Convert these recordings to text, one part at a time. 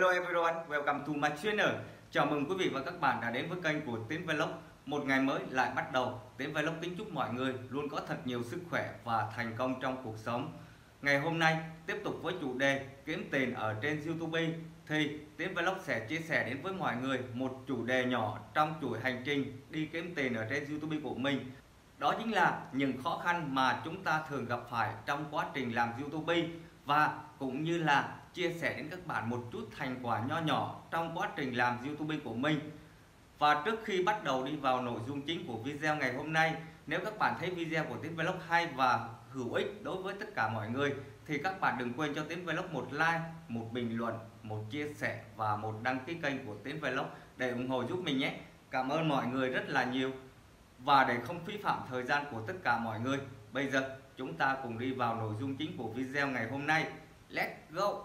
Hello everyone, welcome to my channel. Chào mừng quý vị và các bạn đã đến với kênh của Tiến Vlog. Một ngày mới lại bắt đầu. Tiến Vlog kính chúc mọi người luôn có thật nhiều sức khỏe và thành công trong cuộc sống. Ngày hôm nay tiếp tục với chủ đề kiếm tiền ở trên YouTube thì Tiến Vlog sẽ chia sẻ đến với mọi người một chủ đề nhỏ trong chuỗi hành trình đi kiếm tiền ở trên YouTube của mình. Đó chính là những khó khăn mà chúng ta thường gặp phải trong quá trình làm YouTube, và cũng như là chia sẻ đến các bạn một chút thành quả nho nhỏ trong quá trình làm YouTube của mình. Và trước khi bắt đầu đi vào nội dung chính của video ngày hôm nay, nếu các bạn thấy video của Tiến Vlog hay và hữu ích đối với tất cả mọi người thì các bạn đừng quên cho Tiến Vlog một like, một bình luận, một chia sẻ và một đăng ký kênh của Tiến Vlog để ủng hộ giúp mình nhé. Cảm ơn mọi người rất là nhiều. Và để không phí phạm thời gian của tất cả mọi người, bây giờ chúng ta cùng đi vào nội dung chính của video ngày hôm nay. Let's go!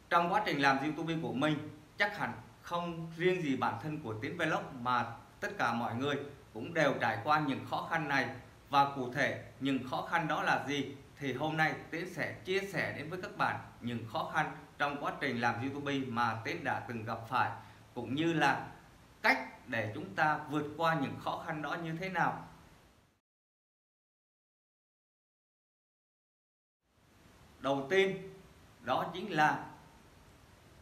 Trong quá trình làm YouTube của mình, chắc hẳn không riêng gì bản thân của Tiến Vlog mà tất cả mọi người cũng đều trải qua những khó khăn này. Và cụ thể những khó khăn đó là gì thì hôm nay Tiến sẽ chia sẻ đến với các bạn những khó khăn trong quá trình làm YouTube mà Tiến đã từng gặp phải, cũng như là cách để chúng ta vượt qua những khó khăn đó như thế nào. Đầu tiên đó chính là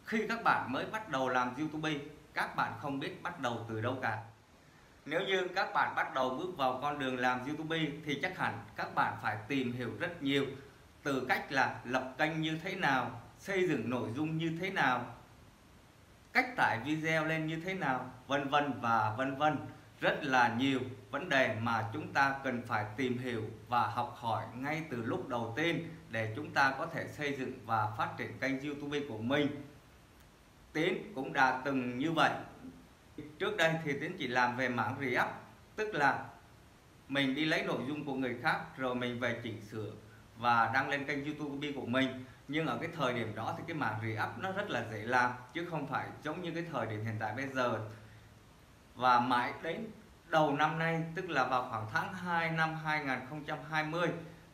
khi các bạn mới bắt đầu làm YouTube, các bạn không biết bắt đầu từ đâu cả. Nếu như các bạn bắt đầu bước vào con đường làm YouTube thì chắc hẳn các bạn phải tìm hiểu rất nhiều, từ cách là lập kênh như thế nào, xây dựng nội dung như thế nào, cách tải video lên như thế nào, vân vân và vân vân. Rất là nhiều vấn đề mà chúng ta cần phải tìm hiểu và học hỏi ngay từ lúc đầu tiên để chúng ta có thể xây dựng và phát triển kênh YouTube của mình. Tiến cũng đã từng như vậy. Trước đây thì Tiến chỉ làm về mảng React, tức là mình đi lấy nội dung của người khác rồi mình về chỉnh sửa và đăng lên kênh YouTube của mình. Nhưng ở cái thời điểm đó thì cái mảng React nó rất là dễ làm, chứ không phải giống như cái thời điểm hiện tại bây giờ. Và mãi đến đầu năm nay, tức là vào khoảng tháng 2 năm 2020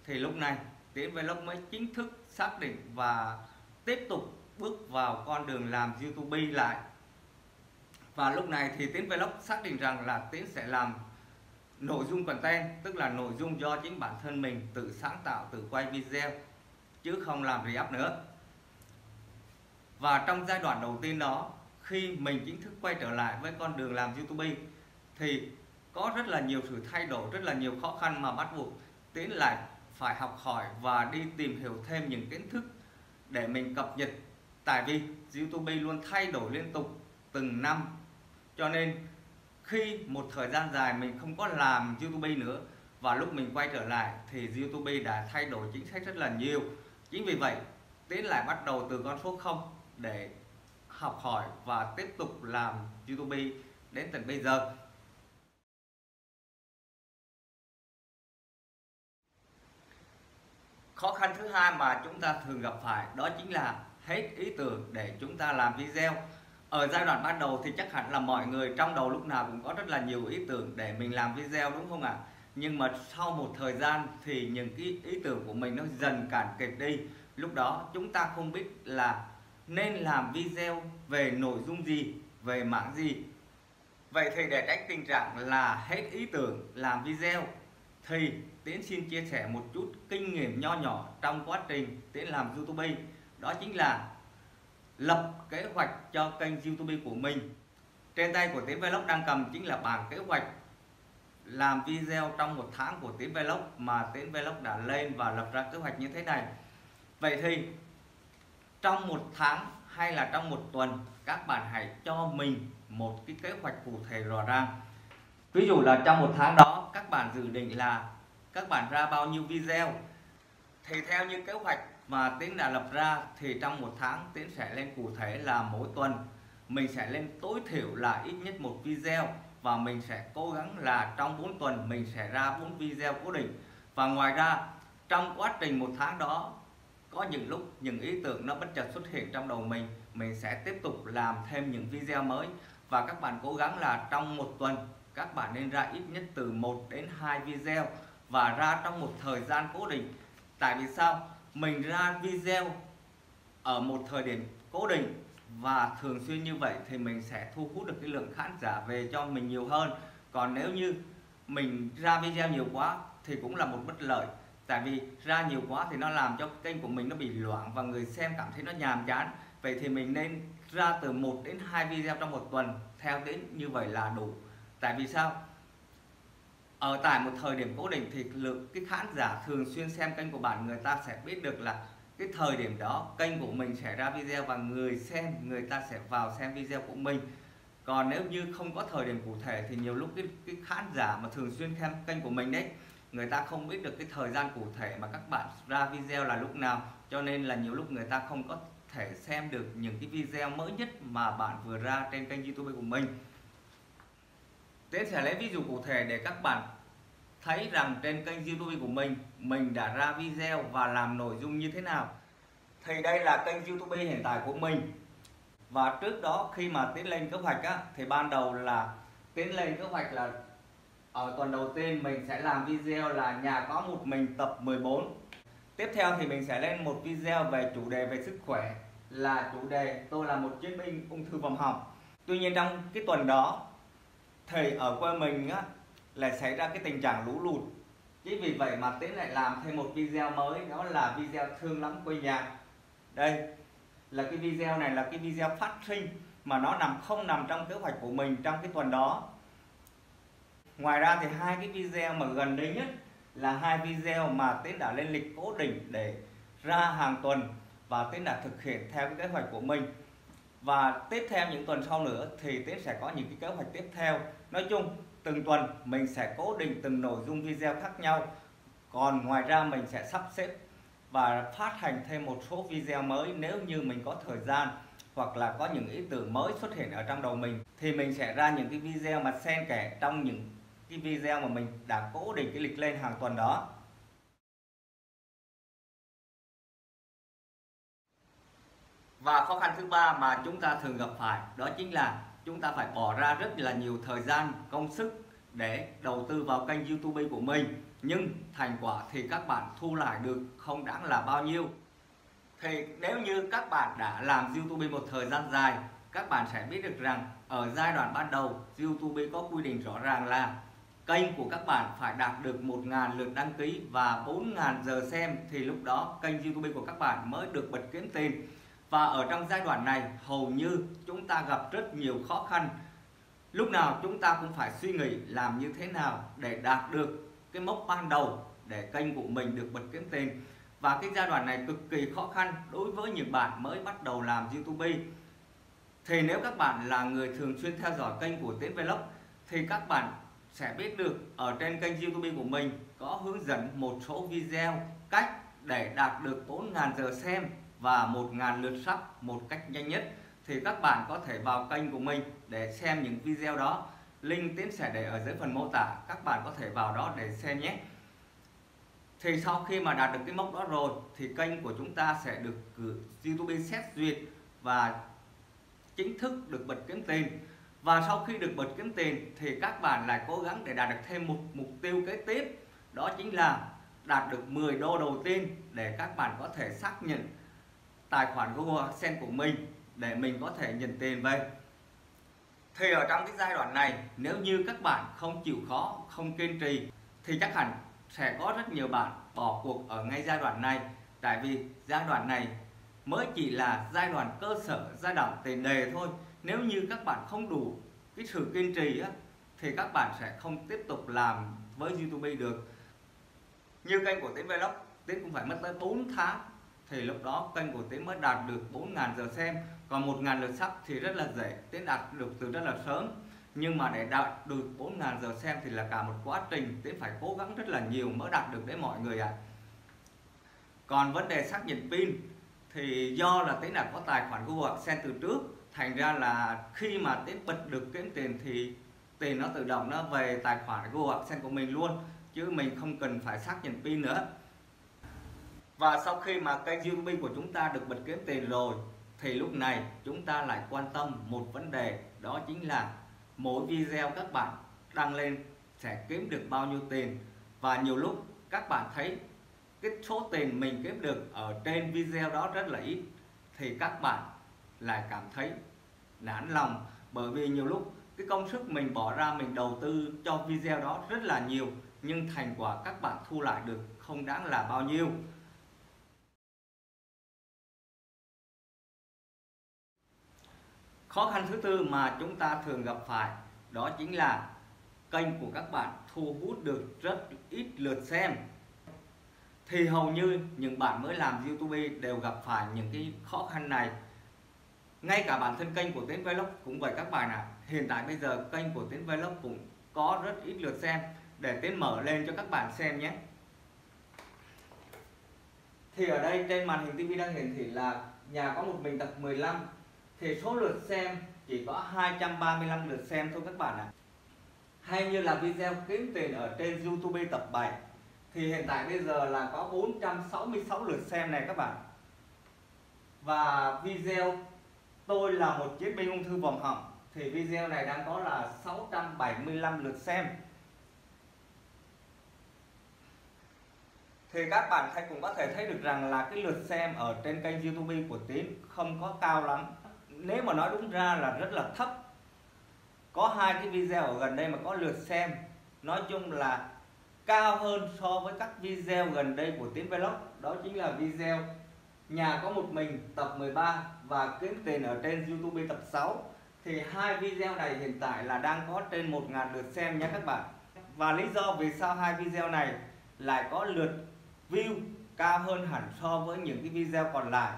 thì lúc này Tiến Vlog mới chính thức xác định và tiếp tục bước vào con đường làm YouTube lại. Và lúc này thì Tiến Vlog xác định rằng là Tiến sẽ làm nội dung content, tức là nội dung do chính bản thân mình tự sáng tạo, tự quay video, chứ không làm React nữa. Và trong giai đoạn đầu tiên đó, khi mình chính thức quay trở lại với con đường làm YouTube thì có rất là nhiều sự thay đổi, rất là nhiều khó khăn mà bắt buộc Tiến lại phải học hỏi và đi tìm hiểu thêm những kiến thức để mình cập nhật. Tại vì YouTube luôn thay đổi liên tục từng năm, cho nên khi một thời gian dài mình không có làm YouTube nữa và lúc mình quay trở lại thì YouTube đã thay đổi chính sách rất là nhiều. Chính vì vậy Tiến lại bắt đầu từ con số 0 để học hỏi và tiếp tục làm YouTube đến tận bây giờ. Khó khăn thứ hai mà chúng ta thường gặp phải đó chính là hết ý tưởng để chúng ta làm video. Ở giai đoạn ban đầu thì chắc hẳn là mọi người trong đầu lúc nào cũng có rất là nhiều ý tưởng để mình làm video, đúng không ạ? Nhưng mà sau một thời gian thì những cái ý tưởng của mình nó dần cạn kiệt đi. Lúc đó chúng ta không biết là nên làm video về nội dung gì, về mảng gì. Vậy thì để tránh tình trạng là hết ý tưởng làm video thì Tiến xin chia sẻ một chút kinh nghiệm nho nhỏ trong quá trình Tiến làm YouTube. Đó chính là lập kế hoạch cho kênh YouTube của mình. Trên tay của Tiến Vlog đang cầm chính là bảng kế hoạch làm video trong một tháng của Tiến Vlog mà Tiến Vlog đã lên và lập ra kế hoạch như thế này. Vậy thì trong một tháng hay là trong một tuần, các bạn hãy cho mình một cái kế hoạch cụ thể rõ ràng. Ví dụ là trong một tháng đó các bạn dự định là các bạn ra bao nhiêu video, thì theo như kế hoạch mà Tiến đã lập ra thì trong một tháng Tiến sẽ lên cụ thể là mỗi tuần mình sẽ lên tối thiểu là ít nhất một video, và mình sẽ cố gắng là trong 4 tuần mình sẽ ra 4 video cố định. Và ngoài ra trong quá trình một tháng đó có những lúc những ý tưởng nó bất chợt xuất hiện trong đầu mình sẽ tiếp tục làm thêm những video mới. Và các bạn cố gắng là trong một tuần các bạn nên ra ít nhất từ 1 đến 2 video và ra trong một thời gian cố định. Tại vì sao? Mình ra video ở một thời điểm cố định và thường xuyên như vậy thì mình sẽ thu hút được cái lượng khán giả về cho mình nhiều hơn. Còn nếu như mình ra video nhiều quá thì cũng là một bất lợi, tại vì ra nhiều quá thì nó làm cho kênh của mình nó bị loãng và người xem cảm thấy nó nhàm chán. Vậy thì mình nên ra từ 1 đến 2 video trong một tuần, theo đến như vậy là đủ. Tại vì sao? Ở tại một thời điểm cố định thì lượng cái khán giả thường xuyên xem kênh của bạn, người ta sẽ biết được là cái thời điểm đó kênh của mình sẽ ra video và người xem, người ta sẽ vào xem video của mình. Còn nếu như không có thời điểm cụ thể thì nhiều lúc cái khán giả mà thường xuyên xem kênh của mình đấy, người ta không biết được cái thời gian cụ thể mà các bạn ra video là lúc nào, cho nên là nhiều lúc người ta không có thể xem được những cái video mới nhất mà bạn vừa ra trên kênh YouTube của mình. Tiến sẽ lấy ví dụ cụ thể để các bạn thấy rằng trên kênh YouTube của mình đã ra video và làm nội dung như thế nào. Thì đây là kênh YouTube hiện tại của mình. Và trước đó khi mà Tiến lên kế hoạch á, thì ban đầu là Tiến lên kế hoạch là ở tuần đầu tiên mình sẽ làm video là nhà có một mình tập 14. Tiếp theo thì mình sẽ lên một video về chủ đề về sức khỏe, là chủ đề tôi là một chiến binh ung thư vòm họng. Tuy nhiên trong cái tuần đó thì ở quê mình á, lại xảy ra cái tình trạng lũ lụt. Chính vì vậy mà Tiến lại làm thêm một video mới, đó là video thương lắm quê nhà. Đây là cái video này là cái video phát sinh mà nó không nằm trong kế hoạch của mình trong cái tuần đó. Ngoài ra thì hai cái video mà gần đây nhất là hai video mà Tiến đã lên lịch cố định để ra hàng tuần và Tiến đã thực hiện theo cái kế hoạch của mình. Và tiếp theo những tuần sau nữa thì Tiến sẽ có những cái kế hoạch tiếp theo. Nói chung từng tuần mình sẽ cố định từng nội dung video khác nhau. Còn ngoài ra mình sẽ sắp xếp và phát hành thêm một số video mới nếu như mình có thời gian, hoặc là có những ý tưởng mới xuất hiện ở trong đầu mình thì mình sẽ ra những cái video mà xen kẽ trong những cái video mà mình đã cố định cái lịch lên hàng tuần đó. Và khó khăn thứ ba mà chúng ta thường gặp phải đó chính là chúng ta phải bỏ ra rất là nhiều thời gian, công sức để đầu tư vào kênh YouTube của mình, nhưng thành quả thì các bạn thu lại được không đáng là bao nhiêu. Thì nếu như các bạn đã làm YouTube một thời gian dài, các bạn sẽ biết được rằng ở giai đoạn ban đầu YouTube có quy định rõ ràng là kênh của các bạn phải đạt được 1.000 lượt đăng ký và 4.000 giờ xem thì lúc đó kênh YouTube của các bạn mới được bật kiếm tiền. Và ở trong giai đoạn này hầu như chúng ta gặp rất nhiều khó khăn. Lúc nào chúng ta cũng phải suy nghĩ làm như thế nào để đạt được cái mốc ban đầu để kênh của mình được bật kiếm tiền. Và cái giai đoạn này cực kỳ khó khăn đối với những bạn mới bắt đầu làm YouTube. Thì nếu các bạn là người thường xuyên theo dõi kênh của Tiến Vlog thì các bạn sẽ biết được ở trên kênh YouTube của mình có hướng dẫn một số video cách để đạt được 4.000 giờ xem và 1.000 lượt sub một cách nhanh nhất. Thì các bạn có thể vào kênh của mình để xem những video đó. Link Tiến sẽ để ở dưới phần mô tả, các bạn có thể vào đó để xem nhé. Thì sau khi mà đạt được cái mốc đó rồi thì kênh của chúng ta sẽ được YouTube xét duyệt và chính thức được bật kiếm tiền. Và sau khi được bật kiếm tiền thì các bạn lại cố gắng để đạt được thêm một mục tiêu kế tiếp, đó chính là đạt được 10 đô đầu tiên để các bạn có thể xác nhận tài khoản Google AdSense của mình để mình có thể nhận tiền về. Thì ở trong cái giai đoạn này nếu như các bạn không chịu khó, không kiên trì thì chắc hẳn sẽ có rất nhiều bạn bỏ cuộc ở ngay giai đoạn này. Tại vì giai đoạn này mới chỉ là giai đoạn cơ sở, giai đoạn tiền đề thôi. Nếu như các bạn không đủ cái sự kiên trì á, thì các bạn sẽ không tiếp tục làm với YouTube được. Như kênh của Tiến Vlog, Tiến cũng phải mất tới 4 tháng thì lúc đó kênh của Tiến mới đạt được 4.000 giờ xem. Còn 1.000 lượt sub thì rất là dễ, Tiến đạt được từ rất là sớm. Nhưng mà để đạt được 4.000 giờ xem thì là cả một quá trình, Tiến phải cố gắng rất là nhiều mới đạt được đấy mọi người ạ. Còn vấn đề xác nhận pin thì do là Tiến đã có tài khoản Google AdSense từ trước, thành ra là khi mà Tiến bật được kiếm tiền thì tiền nó tự động nó về tài khoản Google AdSense của mình luôn, chứ mình không cần phải xác nhận pin nữa. Và sau khi mà kênh YouTube của chúng ta được bật kiếm tiền rồi thì lúc này chúng ta lại quan tâm một vấn đề, đó chính là mỗi video các bạn đăng lên sẽ kiếm được bao nhiêu tiền. Và nhiều lúc các bạn thấy cái số tiền mình kiếm được ở trên video đó rất là ít, thì các bạn lại cảm thấy nản lòng, bởi vì nhiều lúc cái công sức mình bỏ ra, mình đầu tư cho video đó rất là nhiều, nhưng thành quả các bạn thu lại được không đáng là bao nhiêu. Khó khăn thứ tư mà chúng ta thường gặp phải đó chính là kênh của các bạn thu hút được rất ít lượt xem. Thì hầu như những bạn mới làm YouTube đều gặp phải những cái khó khăn này. Ngay cả bản thân kênh của Tiến Vlog cũng vậy các bạn ạ. Hiện tại bây giờ kênh của Tiến Vlog cũng có rất ít lượt xem. Để Tiến mở lên cho các bạn xem nhé. Thì ở đây trên màn hình TV đang hiển thị là Nhà Có Một Mình tập 15. Thì số lượt xem chỉ có 235 lượt xem thôi các bạn ạ. Hay như là video kiếm tiền ở trên YouTube tập 7, thì hiện tại bây giờ là có 466 lượt xem này các bạn. Và video Tôi Là Một Chiến Binh Ung Thư Vòm Họng, thì video này đang có là 675 lượt xem. Thì các bạn cũng có thể thấy được rằng là cái lượt xem ở trên kênh YouTube của Tiến không có cao lắm. Nếu mà nói đúng ra là rất là thấp. Có hai cái video ở gần đây mà có lượt xem nói chung là cao hơn so với các video gần đây của Tiến Vlog. Đó chính là video Nhà Có Một Mình tập 13 và Kiếm Tiền ở trên YouTube tập 6. Thì hai video này hiện tại là đang có trên 1000 lượt xem nha các bạn. Và lý do vì sao hai video này lại có lượt view cao hơn hẳn so với những cái video còn lại,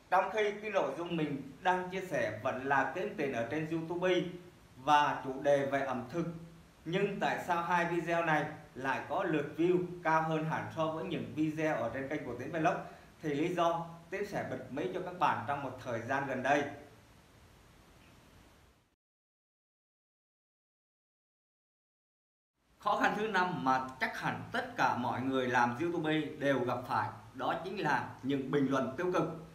trong khi cái nội dung mình đang chia sẻ vẫn là kiếm tiền ở trên YouTube và chủ đề về ẩm thực, nhưng tại sao hai video này lại có lượt view cao hơn hẳn so với những video ở trên kênh của Tiến Vlog? Thì lý do Tiến sẽ bật mí cho các bạn trong một thời gian gần đây. Khó khăn thứ năm mà chắc hẳn tất cả mọi người làm YouTube đều gặp phải, đó chính là những bình luận tiêu cực.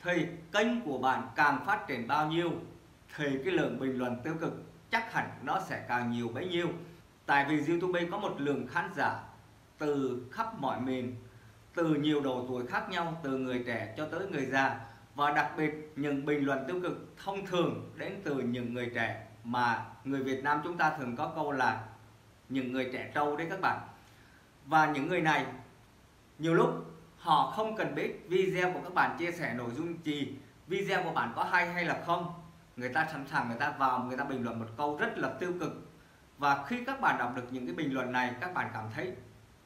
Thì kênh của bạn càng phát triển bao nhiêu thì cái lượng bình luận tiêu cực chắc hẳn nó sẽ càng nhiều bấy nhiêu. Tại vì YouTube có một lượng khán giả từ khắp mọi miền, từ nhiều độ tuổi khác nhau, từ người trẻ cho tới người già. Và đặc biệt những bình luận tiêu cực thông thường đến từ những người trẻ, mà người Việt Nam chúng ta thường có câu là những người trẻ trâu đấy các bạn. Và những người này nhiều lúc họ không cần biết video của các bạn chia sẻ nội dung gì, video của bạn có hay là không, người ta sẵn sàng người ta vào, người ta bình luận một câu rất là tiêu cực. Và khi các bạn đọc được những cái bình luận này, các bạn cảm thấy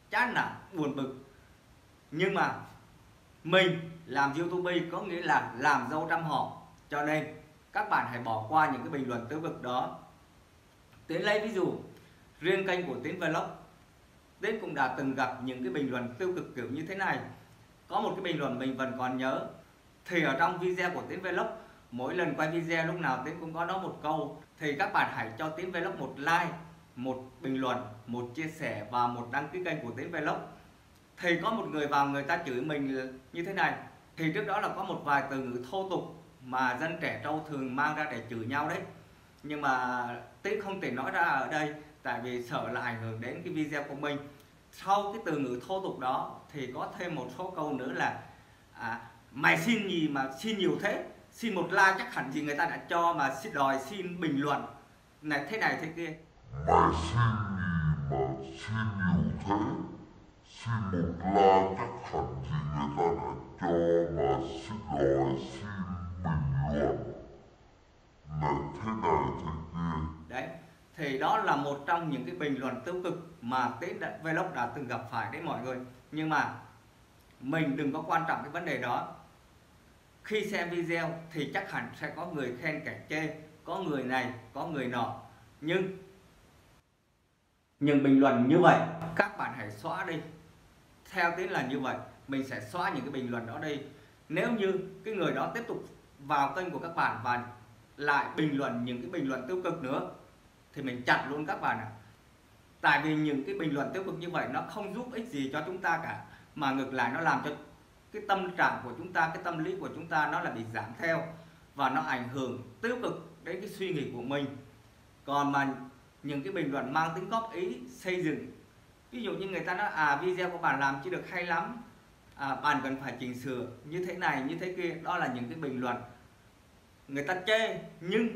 chán nản, buồn bực. Nhưng mà mình làm YouTube có nghĩa là làm dâu trăm họ, cho nên các bạn hãy bỏ qua những cái bình luận tiêu cực đó. Tiến lấy ví dụ riêng kênh của Tiến Vlog, Tiến cũng đã từng gặp những cái bình luận tiêu cực kiểu như thế này. Có một cái bình luận mình vẫn còn nhớ. Thì ở trong video của Tiến Vlog, mỗi lần quay video lúc nào Tiến cũng có nói một câu. Thì các bạn hãy cho Tiến Vlog một like, một bình luận, một chia sẻ và một đăng ký kênh của Tiến Vlog. Thì có một người vào người ta chửi mình như thế này. Thì trước đó là có một vài từ ngữ thô tục mà dân trẻ trâu thường mang ra để chửi nhau đấy. Nhưng mà Tiến không thể nói ra ở đây, tại vì sợ là ảnh hưởng đến cái video của mình. Sau cái từ ngữ thô tục đó thì có thêm một số câu nữa là mày xin gì mà xin nhiều thế, xin một like chắc hẳn gì người ta đã cho, mà đòi xin bình luận này thế kia. Mày xin gì mà xin nhiều thế, xin một like chắc hẳn gì người ta đã cho, mà đòi xin bình luận này thế kia. Đấy, thì đó là một trong những cái bình luận tiêu cực mà Tiến Vlog đã từng gặp phải đấy mọi người. Nhưng mà mình đừng có quan trọng cái vấn đề đó. Khi xem video thì chắc hẳn sẽ có người khen kẻ chê, có người này, có người nọ. Nhưng những bình luận như vậy các bạn hãy xóa đi. Theo Tiến là như vậy, mình sẽ xóa những cái bình luận đó đi. Nếu như cái người đó tiếp tục vào kênh của các bạn và lại bình luận những cái bình luận tiêu cực nữa thì mình chặn luôn các bạn ạ. Tại vì những cái bình luận tiêu cực như vậy nó không giúp ích gì cho chúng ta cả, mà ngược lại nó làm cho cái tâm trạng của chúng ta, cái tâm lý của chúng ta nó là bị giảm theo, và nó ảnh hưởng tiêu cực đến cái suy nghĩ của mình. Còn mà những cái bình luận mang tính góp ý xây dựng, ví dụ như người ta nói video của bạn làm chưa được hay lắm, bạn cần phải chỉnh sửa như thế này như thế kia. Đó là những cái bình luận người ta chê nhưng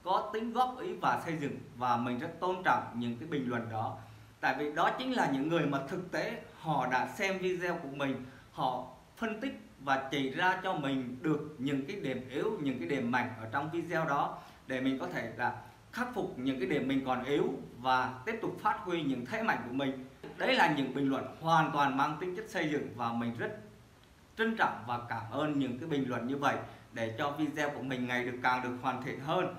có tính góp ý và xây dựng, và mình rất tôn trọng những cái bình luận đó. Tại vì đó chính là những người mà thực tế họ đã xem video của mình, họ phân tích và chỉ ra cho mình được những cái điểm yếu, những cái điểm mạnh ở trong video đó, để mình có thể là khắc phục những cái điểm mình còn yếu và tiếp tục phát huy những thế mạnh của mình. Đấy là những bình luận hoàn toàn mang tính chất xây dựng, và mình rất trân trọng và cảm ơn những cái bình luận như vậy, để cho video của mình ngày càng được hoàn thiện hơn.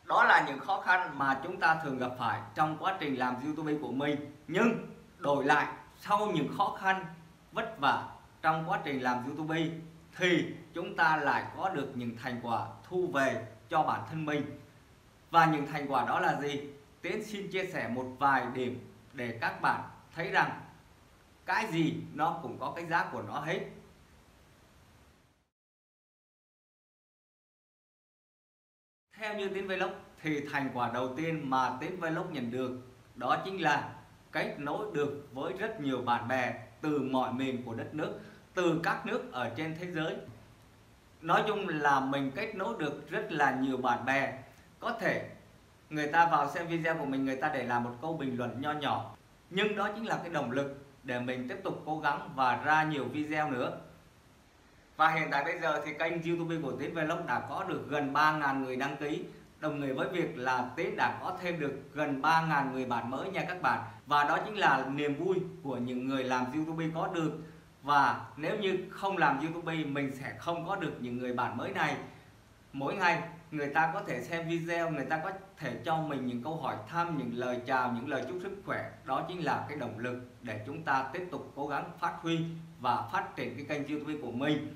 Đó là những khó khăn mà chúng ta thường gặp phải trong quá trình làm YouTube của mình. Nhưng đổi lại, sau những khó khăn vất vả trong quá trình làm YouTube thì chúng ta lại có được những thành quả thu về cho bản thân mình. Và những thành quả đó là gì? Tiến xin chia sẻ một vài điểm để các bạn thấy rằng cái gì nó cũng có cái giá của nó hết. Theo như Tiến Vlog thì thành quả đầu tiên mà Tiến Vlog nhận được đó chính là kết nối được với rất nhiều bạn bè từ mọi miền của đất nước, từ các nước ở trên thế giới. Nói chung là mình kết nối được rất là nhiều bạn bè. Có thể người ta vào xem video của mình, người ta để lại một câu bình luận nho nhỏ, nhưng đó chính là cái động lực để mình tiếp tục cố gắng và ra nhiều video nữa. Và hiện tại bây giờ thì kênh YouTube của Tiến Vlog đã có được gần 3.000 người đăng ký, đồng nghĩa với việc là Tiến đã có thêm được gần 3.000 người bạn mới nha các bạn. Và đó chính là niềm vui của những người làm YouTube có được. Và nếu như không làm YouTube mình sẽ không có được những người bạn mới này. Mỗi ngày người ta có thể xem video, người ta có thể cho mình những câu hỏi thăm, những lời chào, những lời chúc sức khỏe. Đó chính là cái động lực để chúng ta tiếp tục cố gắng phát huy và phát triển cái kênh YouTube của mình.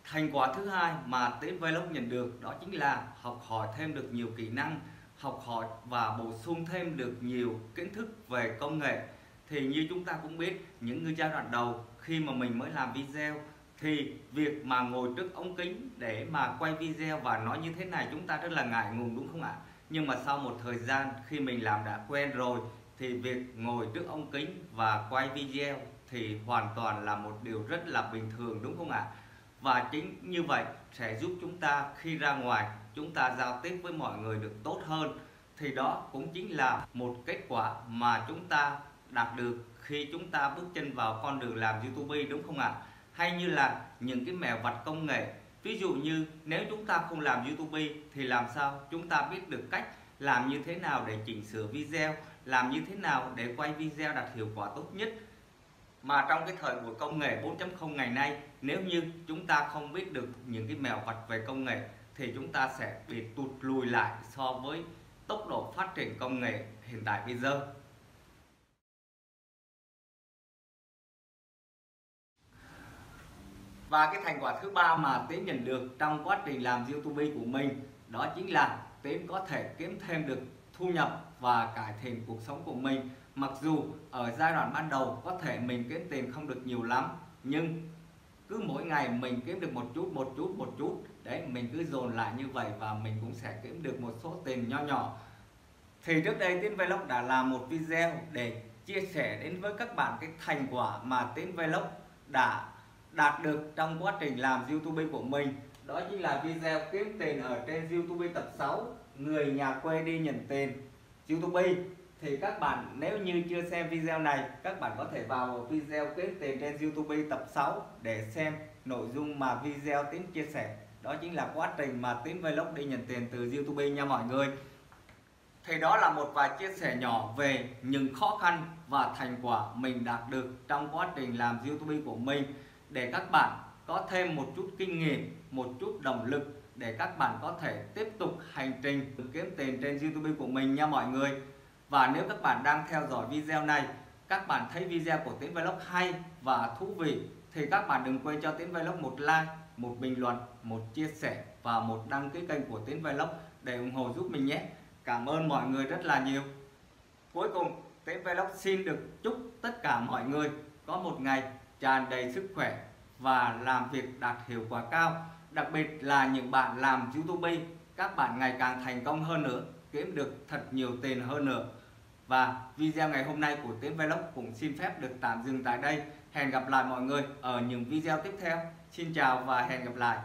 Thành quả thứ hai mà Tiến Vlog nhận được đó chính là học hỏi thêm được nhiều kỹ năng, học hỏi và bổ sung thêm được nhiều kiến thức về công nghệ. Thì như chúng ta cũng biết, những người giai đoạn đầu khi mà mình mới làm video thì việc mà ngồi trước ống kính để mà quay video và nói như thế này chúng ta rất là ngại ngùng, đúng không ạ? Nhưng mà sau một thời gian khi mình làm đã quen rồi thì việc ngồi trước ống kính và quay video thì hoàn toàn là một điều rất là bình thường, đúng không ạ? Và chính như vậy sẽ giúp chúng ta khi ra ngoài chúng ta giao tiếp với mọi người được tốt hơn. Thì đó cũng chính là một kết quả mà chúng ta đạt được khi chúng ta bước chân vào con đường làm YouTube, đúng không ạ? Hay như là những cái mẹo vặt công nghệ. Ví dụ như nếu chúng ta không làm YouTube thì làm sao chúng ta biết được cách làm như thế nào để chỉnh sửa video, làm như thế nào để quay video đạt hiệu quả tốt nhất. Mà trong cái thời buổi công nghệ 4.0 ngày nay, nếu như chúng ta không biết được những cái mẹo vặt về công nghệ thì chúng ta sẽ bị tụt lùi lại so với tốc độ phát triển công nghệ hiện tại bây giờ. Và cái thành quả thứ ba mà Tiến nhận được trong quá trình làm YouTube của mình đó chính là Tiến có thể kiếm thêm được thu nhập và cải thiện cuộc sống của mình. Mặc dù ở giai đoạn ban đầu có thể mình kiếm tiền không được nhiều lắm, nhưng cứ mỗi ngày mình kiếm được một chút đấy, mình cứ dồn lại như vậy và mình cũng sẽ kiếm được một số tiền nho nhỏ. Thì trước đây Tiến Vlog đã làm một video để chia sẻ đến với các bạn cái thành quả mà Tiến Vlog đã đạt được trong quá trình làm YouTube của mình. Đó chính là video kiếm tiền ở trên YouTube tập 6, người nhà quê đi nhận tiền YouTube. Thì các bạn nếu như chưa xem video này, các bạn có thể vào video kiếm tiền trên YouTube tập 6 để xem nội dung mà video Tiến chia sẻ. Đó chính là quá trình mà Tiến Vlog đi nhận tiền từ YouTube nha mọi người. Thì đó là một vài chia sẻ nhỏ về những khó khăn và thành quả mình đạt được trong quá trình làm YouTube của mình, để các bạn có thêm một chút kinh nghiệm, một chút động lực để các bạn có thể tiếp tục hành trình kiếm tiền trên YouTube của mình nha mọi người. Và nếu các bạn đang theo dõi video này, các bạn thấy video của Tiến Vlog hay và thú vị thì các bạn đừng quên cho Tiến Vlog một like, một bình luận, một chia sẻ và một đăng ký kênh của Tiến Vlog để ủng hộ giúp mình nhé. Cảm ơn mọi người rất là nhiều. Cuối cùng Tiến Vlog xin được chúc tất cả mọi người có một ngày tràn đầy sức khỏe và làm việc đạt hiệu quả cao. Đặc biệt là những bạn làm YouTube, các bạn ngày càng thành công hơn nữa. kiếm được thật nhiều tiền hơn nữa. Và video ngày hôm nay của Tiến Vlog cũng xin phép được tạm dừng tại đây. Hẹn gặp lại mọi người ở những video tiếp theo. Xin chào và hẹn gặp lại.